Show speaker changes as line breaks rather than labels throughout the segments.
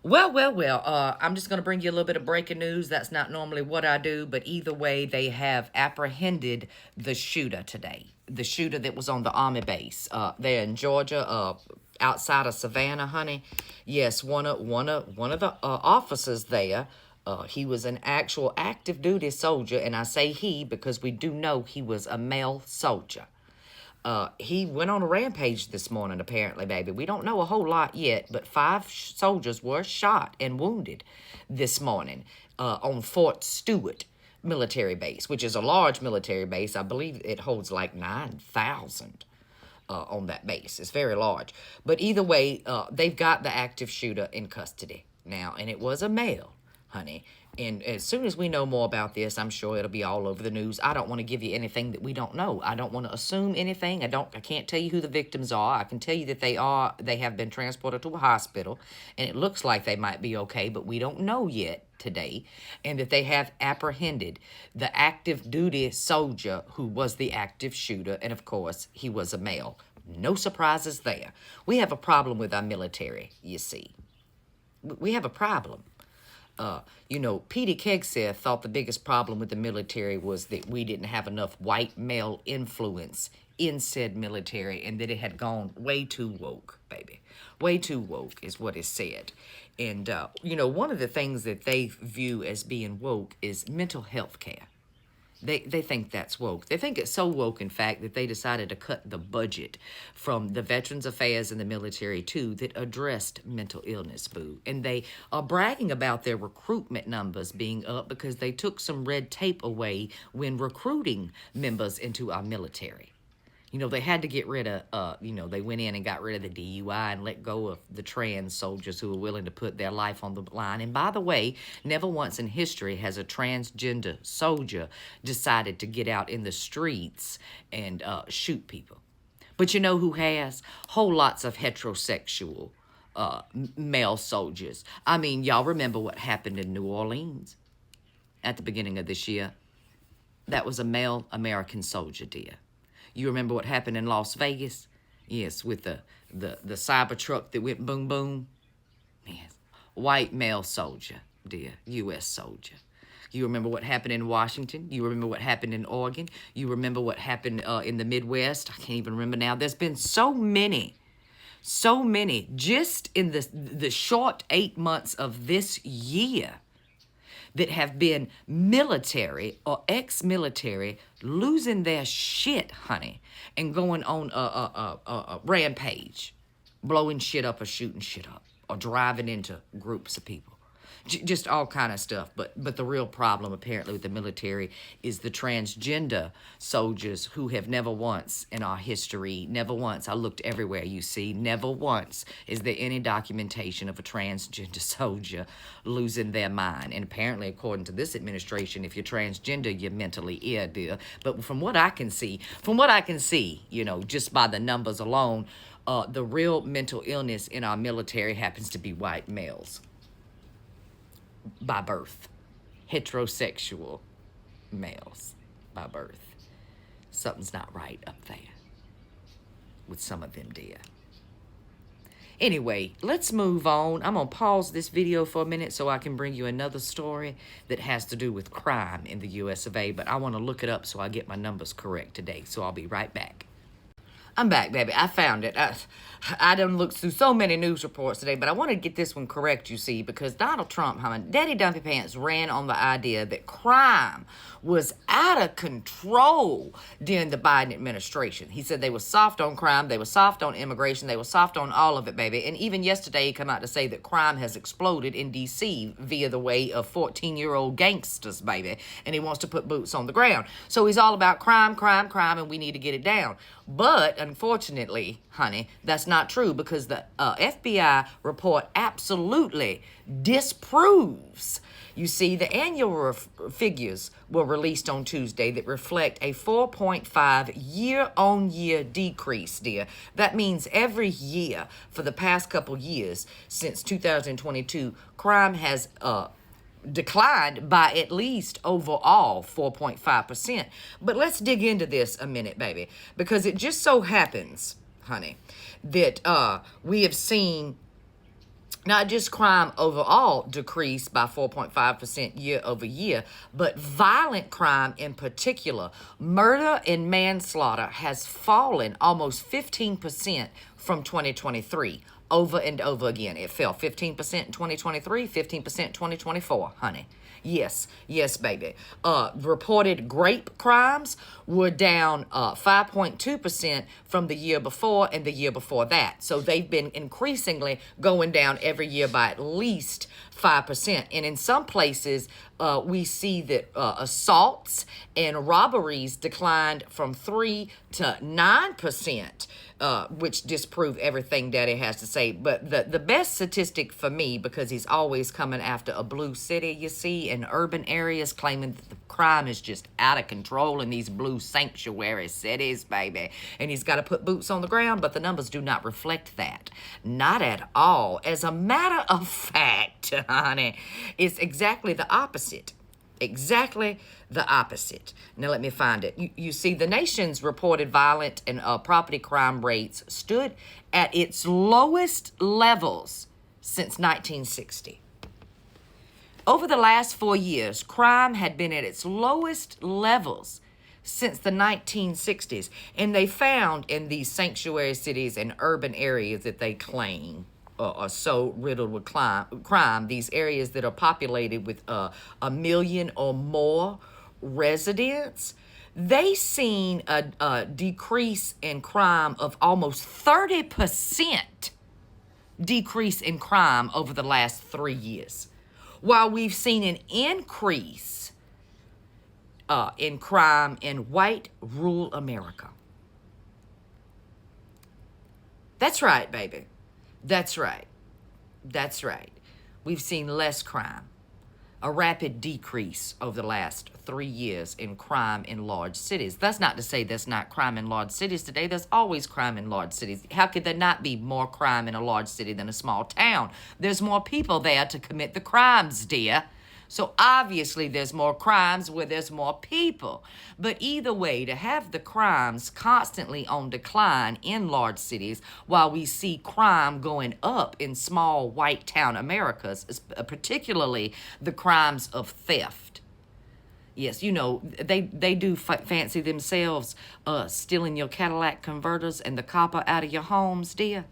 Well. I'm just going to bring you a little bit of breaking news. That's not normally what I do, but either way, they have apprehended the shooter today. The shooter that was on the Army base there in Georgia, outside of Savannah, honey. Yes, one of the officers there. He was an actual active duty soldier, and I say he because we do know he was a male soldier. He went on a rampage this morning, apparently, baby. We don't know a whole lot yet, but five soldiers were shot and wounded this morning on Fort Stewart military base, which is a large military base. I believe it holds like 9,000 on that base. It's very large. But either way, they've got the active shooter in custody now, and it was a male, honey. And as soon as we know more about this, I'm sure it'll be all over the news. I don't want to give you anything that we don't know. I don't want to assume anything. I can't tell you who the victims are. I can tell you that they have been transported to a hospital, and it looks like they might be okay, but we don't know yet today, and that they have apprehended the active duty soldier who was the active shooter, and of course, he was a male. No surprises there. We have a problem with our military, you see. We have a problem. Petey Kegseth thought the biggest problem with the military was that we didn't have enough white male influence in said military, and that it had gone way too woke, baby. Way too woke is what is said. And, one of the things that they view as being woke is mental health care. They think that's woke. They think it's so woke, in fact, that they decided to cut the budget from the Veterans Affairs and the military, too, that addressed mental illness, boo. And they are bragging about their recruitment numbers being up because they took some red tape away when recruiting members into our military. They had to get rid of, they went in and got rid of the DUI and let go of the trans soldiers who were willing to put their life on the line. And by the way, never once in history has a transgender soldier decided to get out in the streets and shoot people. But you know who has? Whole lots of heterosexual male soldiers. I mean, y'all remember what happened in New Orleans at the beginning of this year? That was a male American soldier, dear. You remember what happened in Las Vegas? Yes, with the cyber truck that went boom, boom. Yes, white male soldier, dear, U.S. soldier. You remember what happened in Washington? You remember what happened in Oregon? You remember what happened in the Midwest? I can't even remember now. There's been so many, just in the short 8 months of this year that have been military or ex-military losing their shit, honey, and going on a rampage, blowing shit up or shooting shit up or driving into groups of people. Just all kind of stuff. But the real problem, apparently, with the military is the transgender soldiers who have never once in our history, never once, I looked everywhere, you see, never once is there any documentation of a transgender soldier losing their mind. And apparently, according to this administration, if you're transgender, you're mentally ill, dear. But from what I can see, just by the numbers alone, the real mental illness in our military happens to be white males. By birth. Heterosexual males by birth. Something's not right up there with some of them, dear. Anyway, let's move on. I'm going to pause this video for a minute so I can bring you another story that has to do with crime in the U.S. of A. But I want to look it up so I get my numbers correct today. So I'll be right back. I'm back, baby. I found it. I done looked through so many news reports today, but I want to get this one correct, you see, because Donald Trump, Daddy Dumpy Pants, ran on the idea that crime was out of control during the Biden administration. He said they were soft on crime, they were soft on immigration, they were soft on all of it, baby. And even yesterday, he came out to say that crime has exploded in D.C. via the way of 14-year-old gangsters, baby, and he wants to put boots on the ground. So he's all about crime, and we need to get it down. But unfortunately, honey, that's not true because the FBI report absolutely disproves. You see, the annual figures were released on Tuesday that reflect a 4.5 year-on-year decrease, dear. That means every year for the past couple years since 2022, crime has declined by at least overall 4.5%. But let's dig into this a minute, baby, because it just so happens, honey, that we have seen Not just crime overall decreased by 4.5% year over year, but violent crime in particular, murder and manslaughter, has fallen almost 15% from 2023. Over and over again. It fell 15% in 2023, 15% 2024, honey. Yes, yes, baby. Reported rape crimes were down 5.2% from the year before and the year before that. So they've been increasingly going down every year by at least 5%. And in some places, we see that assaults and robberies declined from 3 to 9%, which disprove everything Daddy has to say. But the best statistic for me, because he's always coming after a blue city, you see, in urban areas, claiming that the crime is just out of control in these blue sanctuary cities, baby. And he's got to put boots on the ground, but the numbers do not reflect that. Not at all. As a matter of fact, honey, it's exactly the opposite. Exactly the opposite. Now let me find it. You see, the nation's reported violent and property crime rates stood at its lowest levels since 1960. Over the last 4 years, crime had been at its lowest levels since the 1960s. And they found in these sanctuary cities and urban areas that they claim are so riddled with crime, these areas that are populated with 1 million or more residents, they seen a decrease in crime of almost 30% decrease in crime over the last 3 years, while we've seen an increase in crime in white rural America. That's right, baby. That's right. That's right. We've seen less crime, a rapid decrease over the last 3 years in crime in large cities. That's not to say there's not crime in large cities today. There's always crime in large cities. How could there not be more crime in a large city than a small town? There's more people there to commit the crimes, dear. So obviously there's more crimes where there's more people. But either way, to have the crimes constantly on decline in large cities while we see crime going up in small white town Americas, particularly the crimes of theft. Yes, you know, they do fancy themselves stealing your Cadillac converters and the copper out of your homes, dear.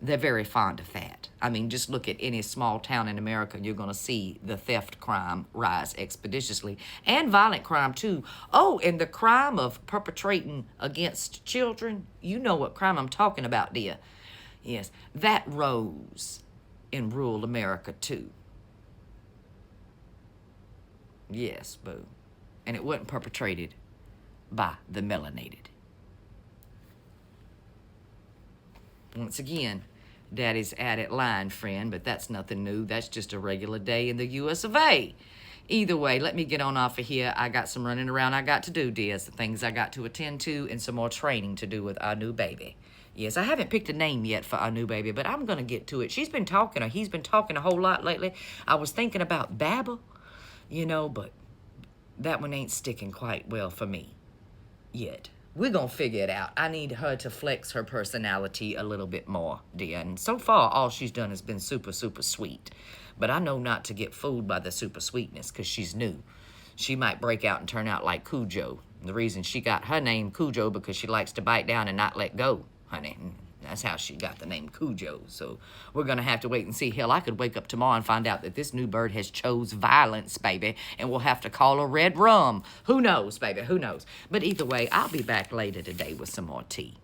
They're very fond of that. I mean, just look at any small town in America, and you're going to see the theft crime rise expeditiously. And violent crime, too. Oh, and the crime of perpetrating against children. You know what crime I'm talking about, dear. Yes, that rose in rural America, too. Yes, boo. And it wasn't perpetrated by the melanated. Once again, Daddy's added line, friend, but that's nothing new. That's just a regular day in the U.S. of A. Either way, let me get on off of here. I got some running around I got to do, dear. Some things I got to attend to and some more training to do with our new baby. Yes, I haven't picked a name yet for our new baby, but I'm going to get to it. He's been talking a whole lot lately. I was thinking about Babel, you know, but that one ain't sticking quite well for me yet. We're going to figure it out. I need her to flex her personality a little bit more, dear. And so far, all she's done has been super, super sweet. But I know not to get fooled by the super sweetness because she's new. She might break out and turn out like Cujo. The reason she got her name Cujo because she likes to bite down and not let go, honey. That's how she got the name Cujo. So we're going to have to wait and see. Hell, I could wake up tomorrow and find out that this new bird has chose violence, baby, and we'll have to call her Red Rum. Who knows, baby? Who knows? But either way, I'll be back later today with some more tea.